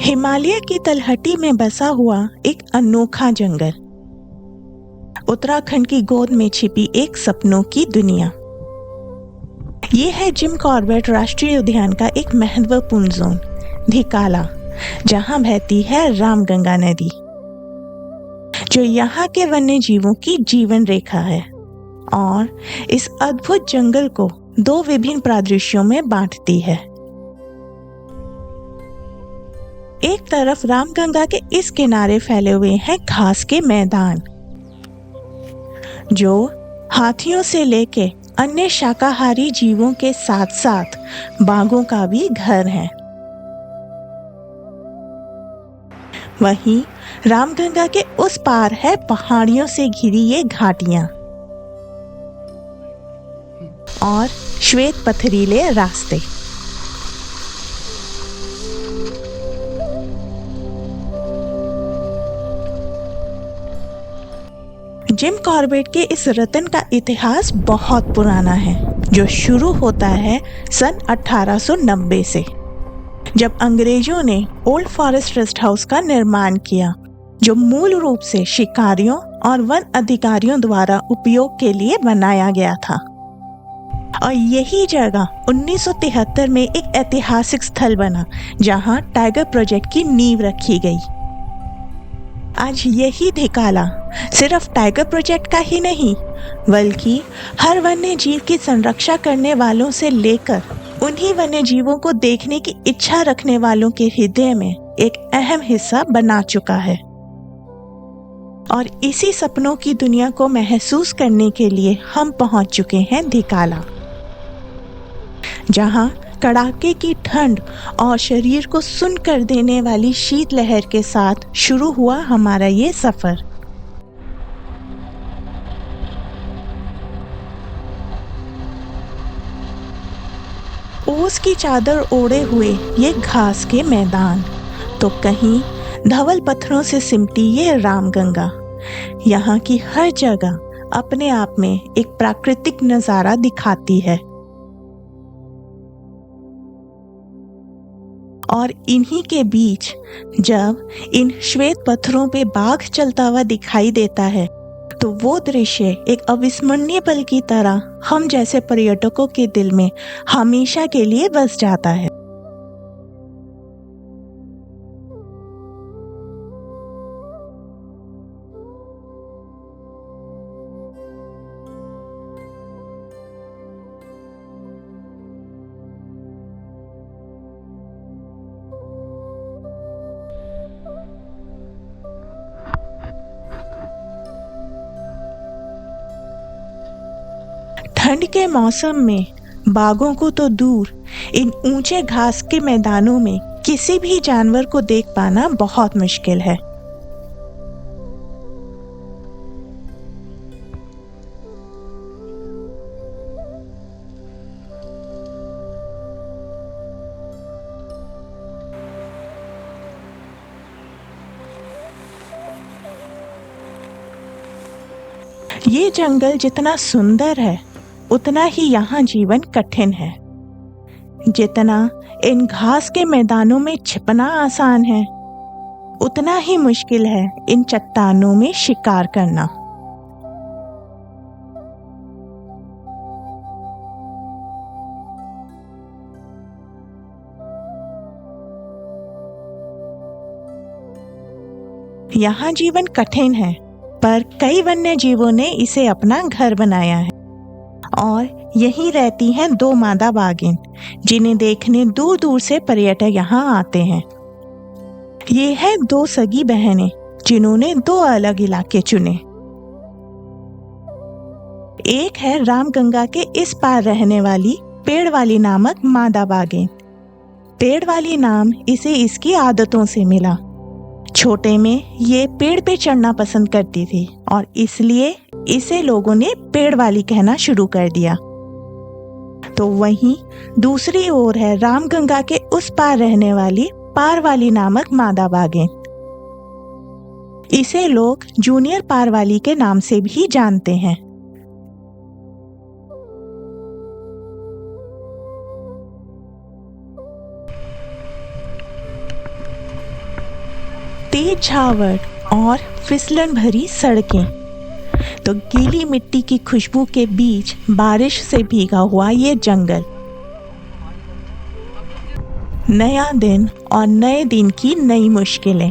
हिमालय की तलहटी में बसा हुआ एक अनोखा जंगल, उत्तराखंड की गोद में छिपी एक सपनों की दुनिया। ये है जिम कॉर्बेट राष्ट्रीय उद्यान का एक महत्वपूर्ण जोन, धिकाला, जहां बहती है रामगंगा नदी, जो यहाँ के वन्य जीवों की जीवन रेखा है और इस अद्भुत जंगल को दो विभिन्न परिदृश्यों में बांटती है। एक तरफ रामगंगा के इस किनारे फैले हुए हैं घास के मैदान, जो हाथियों से लेके अन्य शाकाहारी जीवों के साथ साथ बाघों का भी घर है। वहीं रामगंगा के उस पार है पहाड़ियों से घिरी ये घाटियां और श्वेत पथरीले रास्ते। जिम कॉर्बेट के इस रतन का इतिहास बहुत पुराना है, जो शुरू होता है सन 1890 से, जब अंग्रेजों ने ओल्ड फॉरेस्ट रेस्ट हाउस का निर्माण किया, जो मूल रूप से शिकारियों और वन अधिकारियों द्वारा उपयोग के लिए बनाया गया था। और यही जगह 1973 में एक ऐतिहासिक स्थल बना, जहां टाइगर प्रोजेक्ट की नींव रखी गई। आज यही धिकाला सिर्फ टाइगर प्रोजेक्ट का ही नहीं, बल्कि हर वन्य जीव की संरक्षा करने वालों से लेकर उन्हीं वन्य जीवों को देखने की इच्छा रखने वालों के हृदय में एक अहम हिस्सा बना चुका है। और इसी सपनों की दुनिया को महसूस करने के लिए हम पहुंच चुके हैं धिकाला, जहां कड़ाके की ठंड और शरीर को सुन्न कर देने वाली शीतलहर के साथ शुरू हुआ हमारा ये सफर। ओस की चादर ओढ़े हुए ये घास के मैदान, तो कहीं धवल पत्थरों से सिमटी ये रामगंगा, यहाँ की हर जगह अपने आप में एक प्राकृतिक नजारा दिखाती है। और इन्हीं के बीच जब इन श्वेत पत्थरों पे बाघ चलता हुआ दिखाई देता है, तो वो दृश्य एक अविस्मरणीय पल की तरह हम जैसे पर्यटकों के दिल में हमेशा के लिए बस जाता है। ठंड के मौसम में बाघों को तो दूर, इन ऊंचे घास के मैदानों में किसी भी जानवर को देख पाना बहुत मुश्किल है। ये जंगल जितना सुंदर है, उतना ही यहाँ जीवन कठिन है। जितना इन घास के मैदानों में छिपना आसान है, उतना ही मुश्किल है इन चट्टानों में शिकार करना। यहाँ जीवन कठिन है, पर कई वन्य जीवों ने इसे अपना घर बनाया है। और यहीं रहती हैं दो मादा बाघिन, जिन्हें देखने दूर दूर से पर्यटक यहाँ आते हैं। ये है दो सगी बहनें, जिन्होंने दो अलग इलाके चुने। एक है रामगंगा के इस पार रहने वाली पेड़ वाली नामक मादा बाघिन। पेड़ वाली नाम इसे इसकी आदतों से मिला। छोटे में ये पेड़ पे चढ़ना पसंद करती थी और इसलिए इसे लोगों ने पेड़ वाली कहना शुरू कर दिया। तो वहीं दूसरी ओर है रामगंगा के उस पार रहने वाली पारवाली नामक मादा बाघिन। इसे लोग जूनियर पारवाली के नाम से भी जानते हैं। तेज झावड़ और फिसलन भरी सड़कें, तो गीली मिट्टी की खुशबू के बीच बारिश से भीगा हुआ ये जंगल। नया दिन और नए दिन की नई मुश्किलें।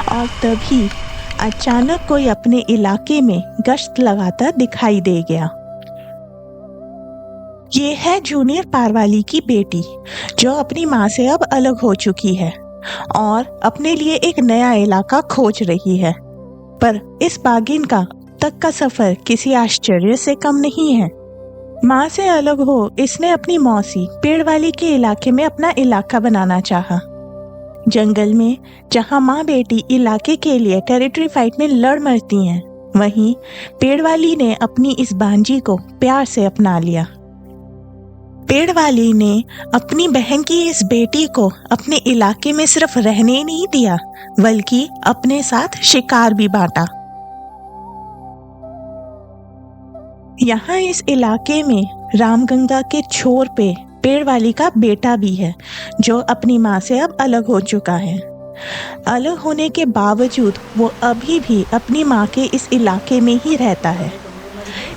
और तभी अचानक कोई अपने इलाके में गश्त लगाता दिखाई दे गया। ये है जूनियर पारवाली की बेटी, जो अपनी माँ से अब अलग हो चुकी है और अपने लिए एक नया इलाका खोज रही है। पर इस बाघिन का तक का सफर किसी आश्चर्य से कम नहीं है। माँ से अलग हो इसने अपनी मौसी पेड़वाली के इलाके में अपना इलाका बनाना चाहा। जंगल में जहाँ माँ बेटी इलाके के लिए टेरिटरी फाइट में लड़ मरती हैं, वहीं पेड़वाली ने अपनी इस भांजी को प्यार से अपना लिया। पेड़वाली ने अपनी बहन की इस बेटी को अपने इलाके में सिर्फ रहने नहीं दिया, बल्कि अपने साथ शिकार भी बांटा। यहाँ इस इलाके में रामगंगा के छोर पे पेड़वाली का बेटा भी है, जो अपनी माँ से अब अलग हो चुका है। अलग होने के बावजूद वो अभी भी अपनी माँ के इस इलाके में ही रहता है।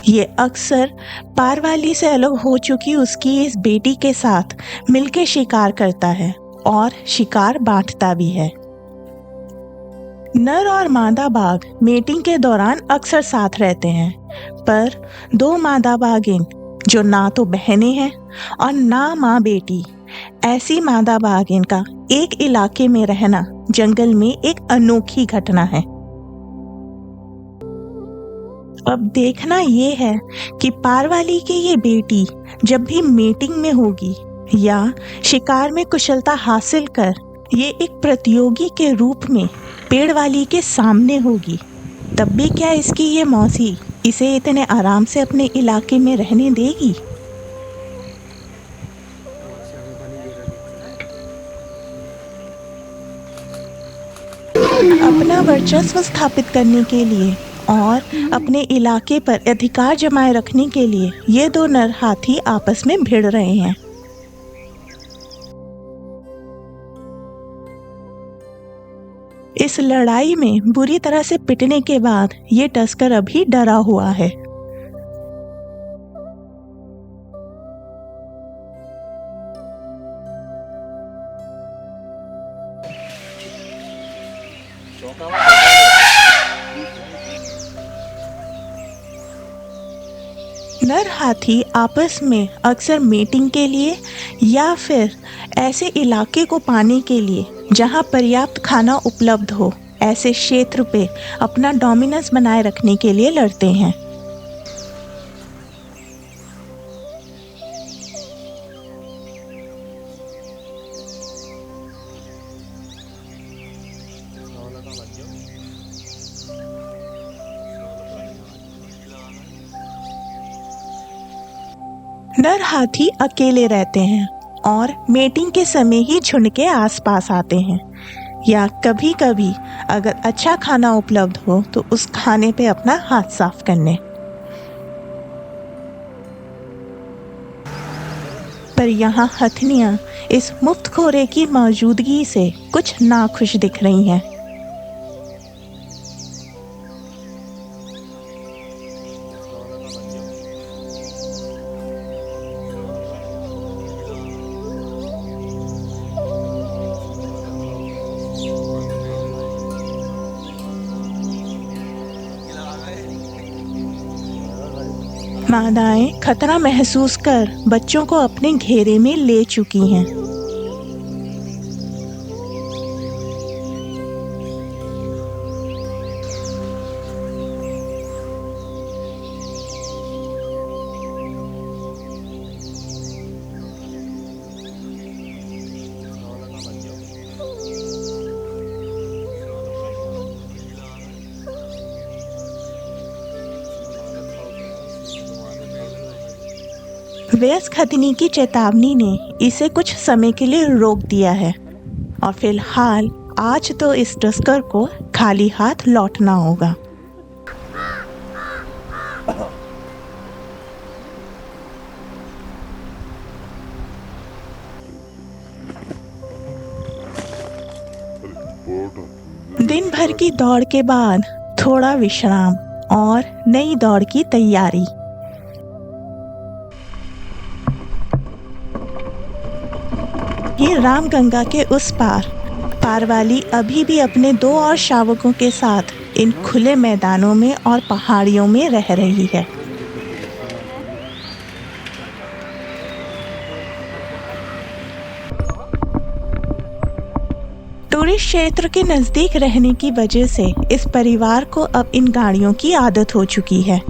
ये अक्सर पारवाली से अलग हो चुकी उसकी इस बेटी के साथ मिलके शिकार करता है और शिकार बांटता भी है। नर और मादा बाघ मेटिंग के दौरान अक्सर साथ रहते हैं, पर दो मादा बाघिन जो ना तो बहनें हैं और ना माँ बेटी, ऐसी मादा बाघिन का एक इलाके में रहना जंगल में एक अनोखी घटना है। अब देखना ये है कि पारवाली की ये बेटी जब भी मीटिंग में होगी या शिकार में कुशलता हासिल कर ये एक प्रतियोगी के रूप में पेड़वाली के सामने होगी, तब भी क्या इसकी ये मौसी इसे इतने आराम से अपने इलाके में रहने देगी? अपना वर्चस्व स्थापित करने के लिए और अपने इलाके पर अधिकार जमाए रखने के लिए ये दो नर हाथी आपस में भिड़ रहे हैं। इस लड़ाई में बुरी तरह से पिटने के बाद ये टस्कर अभी डरा हुआ है। नर हाथी आपस में अक्सर मीटिंग के लिए या फिर ऐसे इलाके को पाने के लिए जहां पर्याप्त खाना उपलब्ध हो, ऐसे क्षेत्र पे अपना डोमिनेंस बनाए रखने के लिए लड़ते हैं। नर हाथी अकेले रहते हैं और मेटिंग के समय ही झुंड के आसपास आते हैं, या कभी कभी अगर अच्छा खाना उपलब्ध हो तो उस खाने पे अपना हाथ साफ करने। पर यहाँ हथनियाँ इस मुफ्तखोरे की मौजूदगी से कुछ नाखुश दिख रही हैं। मादाएं खतरा महसूस कर बच्चों को अपने घेरे में ले चुकी हैं। वयस्क हथिनी की चेतावनी ने इसे कुछ समय के लिए रोक दिया है और फिलहाल आज तो इस टस्कर को खाली हाथ लौटना होगा। दिन भर की दौड़ के बाद थोड़ा विश्राम और नई दौड़ की तैयारी। ये रामगंगा के उस पार पारवाली अभी भी अपने 2 और शावकों के साथ इन खुले मैदानों में और पहाड़ियों में रह रही है। टूरिस्ट क्षेत्र के नजदीक रहने की वजह से इस परिवार को अब इन गाड़ियों की आदत हो चुकी है।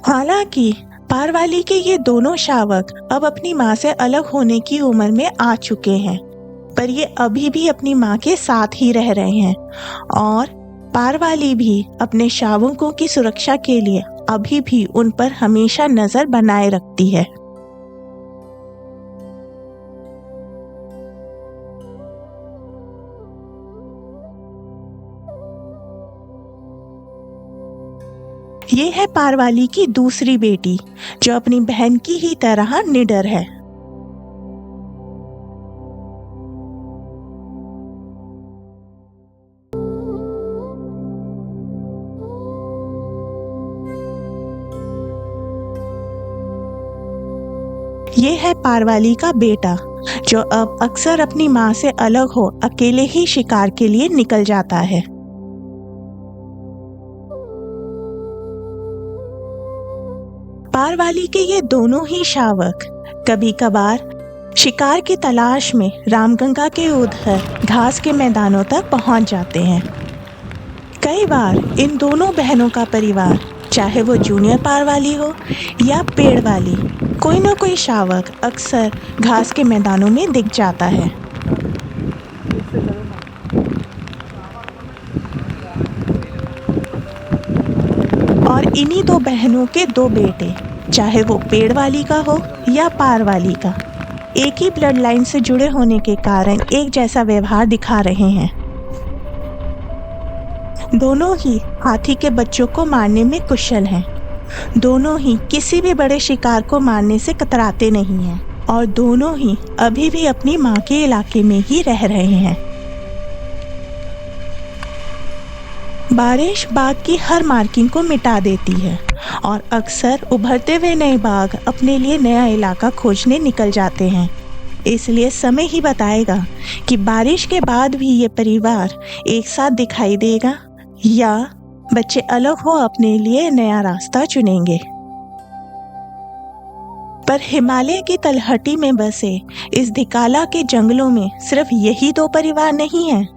हालांकि पारवाली के ये दोनों शावक अब अपनी माँ से अलग होने की उम्र में आ चुके हैं, पर ये अभी भी अपनी माँ के साथ ही रह रहे हैं और पारवाली भी अपने शावकों की सुरक्षा के लिए अभी भी उन पर हमेशा नजर बनाए रखती है। ये है पारवाली की दूसरी बेटी जो अपनी बहन की ही तरह निडर है। ये है पारवाली का बेटा जो अब अक्सर अपनी माँ से अलग हो अकेले ही शिकार के लिए निकल जाता है। पारवाली के ये दोनों ही शावक कभी कभार शिकार की तलाश में रामगंगा के उधर घास के मैदानों तक पहुंच जाते हैं। कई बार इन दोनों बहनों का परिवार, चाहे वो जूनियर पारवाली हो या पेड़ वाली, कोई ना कोई शावक अक्सर घास के मैदानों में दिख जाता है। और इन्हीं 2 बहनों के 2 बेटे, चाहे वो पेड़ वाली का हो या पार वाली का, एक ही ब्लड लाइन से जुड़े होने के कारण एक जैसा व्यवहार दिखा रहे हैं। दोनों ही हाथी के बच्चों को मारने में कुशल हैं। दोनों ही किसी भी बड़े शिकार को मारने से कतराते नहीं हैं और दोनों ही अभी भी अपनी माँ के इलाके में ही रह रहे हैं। बारिश बाघ की हर मार्किंग को मिटा देती है और अक्सर उभरते हुए नए बाघ अपने लिए नया इलाका खोजने निकल जाते हैं। इसलिए समय ही बताएगा कि बारिश के बाद भी ये परिवार एक साथ दिखाई देगा या बच्चे अलग हो अपने लिए नया रास्ता चुनेंगे। पर हिमालय की तलहटी में बसे इस धिकाला के जंगलों में सिर्फ यही 2 परिवार नहीं हैं।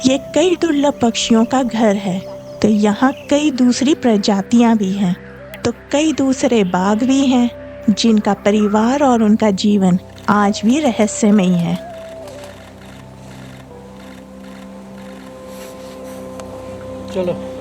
ये कई दुर्लभ पक्षियों का घर है, तो यहाँ कई दूसरी प्रजातियां भी हैं, तो कई दूसरे बाघ भी हैं जिनका परिवार और उनका जीवन आज भी रहस्यमयी है। चलो।